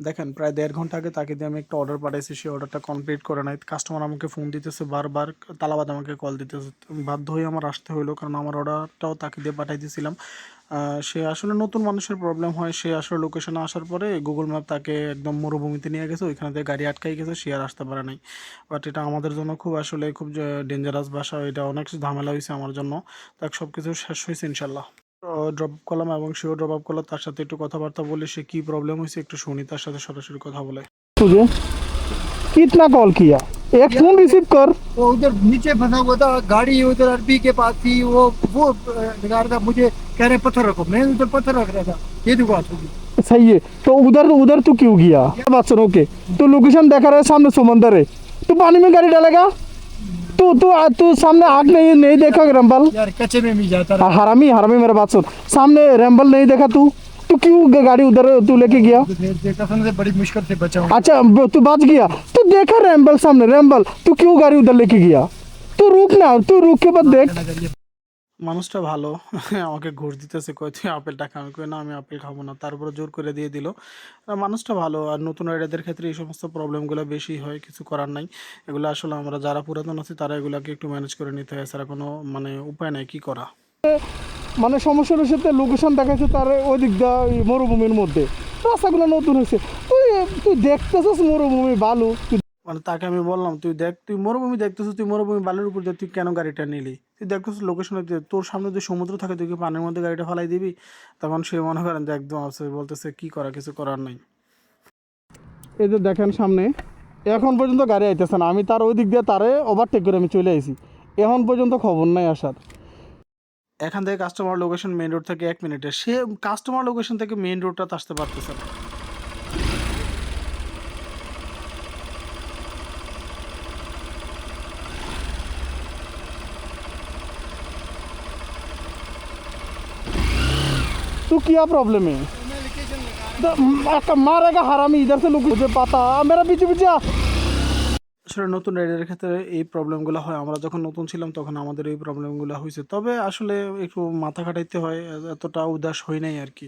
দেখেন প্রায় ১.৫ ঘন্টা আগে তাকে দিয়ে আমি একটা অর্ডার পাঠাইছি, সে অর্ডারটা কমপ্লিট করে নাই। কাস্টমার আমাকে ফোন দিতেছে বারবার, তালাবাদ আমাকে কল দিতেছে। বাধ্য হয়ে আমার আসতে হইলো, কারণ আমার অর্ডারটাও তাকে দিয়ে পাঠাই দিয়েছিলাম। সে আসলে নতুন মানুষের প্রবলেম হয়, সে আসলে লোকেশনে আসার পরে গুগল ম্যাপ তাকে একদম মরুভূমিতে নিয়ে গেছে, ওইখানে দিয়ে গাড়ি আটকাই গেছে, সে আর আসতে পারে নাই। বাট এটা আমাদের জন্য খুব আসলে খুব ডেঞ্জারাস ভাষা, এটা অনেক ঝামেলা হয়েছে আমার জন্য। তাক সব কিছু শেষ হয়েছে ইনশাল্লাহ। ড্রপ করলাম এবং সেও ড্রপ আপ করলো, তার সাথে একটু কথাবার্তা বলে সে কী প্রবলেম হয়েছে একটু শুনি, তার সাথে সরাসরি কথা বলে। तुझे कितना कॉल किया? एक फोन रिसीव कर। वो उधर नीचे फंसा हुआ था, गाड़ी उधर अरबी के पास थी, वो लगा रहा था मुझे, कह रहे पत्थर रखो, मैं उधर पत्थर रख रहा था। ये तो बात होगी। सही है, तो उधर उधर तू क्यों गया? क्या बात सुन, ओके तू लोकेशन देखा रहा है, सामने समंदर है, तू पानी में गाड़ी डालेगा? तू तू तू सामने आग नहीं नहीं देखा रंबल? यार कच्चे में भी जाता रहा। हरामी हरामी मेरा बात सुन, सामने रंबल नहीं देखा तू? तू क्यों गाड़ी उधर तू लेके गया? देखा से बड़ी मुश्किल से बचा हूँ। अच्छा तू बच गया, तू देखा रैम्बल सामने रैम्बल, तू क्यों गाड़ी उधर लेके गया? तू रुक ना, तू रुक के बाद देख। মানুষটা ভালো, আমাকে ঘুষ দিতেছে, কয় তুই আপেলটা খা, আমি কই না আমি আপেল খাবো না, তারপরে জোর করে দিয়ে দিল। মানুষটা ভালো। আর নতুন রাইডারদের ক্ষেত্রে এই সমস্ত প্রবলেমগুলো বেশি হয়, কিছু করার নাই। এগুলো আসলে আমরা যারা পুরাতন আছি তারা এগুলোকে একটু ম্যানেজ করে নিতে হয়, এছাড়া কোনো মানে উপায় নাই, কি করা। মানে সমস্যার সাথে লোকেশন দেখাচ্ছে তার ওই দিক দিয়ে মরুভূমির মধ্যে, রাস্তাগুলো নতুন হয়েছে, তুই তুই দেখতেছিস মরুভূমি বালু। মানে তাকে আমি বললাম তুই দেখ, তুই মরুভূমি দেখতেছিস, তুই মরুভূমি বালুর উপর দিয়ে তুই কেন গাড়িটা নিলি? তুই দেখতেছিস লোকেশনে, তোর সামনে যদি সমুদ্র থাকে তুই কি পানির মধ্যে গাড়িটা ফেলাই দিবি? তখন সে মনে করেন যে একদম আছে, বলতেছে কি করা, কিছু করার নাই। এই যে দেখেন সামনে এখন পর্যন্ত গাড়ি আইতেছে না, আমি তার ওই দিক দিয়ে তারে ওভারটেক করে আমি চলে আইছি, এখন পর্যন্ত খবর নাই আসার। এখান থেকে কাস্টমার লোকেশন মেইন রোড থেকে 1 মিনিটে, সে কাস্টমার লোকেশন থেকে মেইন রোডটাতে আসতে পারতেছে না। तू क्या प्रॉब्लम है? मारेगा हरामी, इधर से लोग मुझे पता, मेरा पीछे पीछे आ। আসলে নতুন রাইডারের ক্ষেত্রে এই প্রবলেমগুলো হয়, আমরা যখন নতুন ছিলাম তখন আমাদের এই প্রবলেমগুলো হয়েছে, তবে আসলে একটু মাথা খাটাইতে হয়, এতটা উদাস হই নাই আর কি।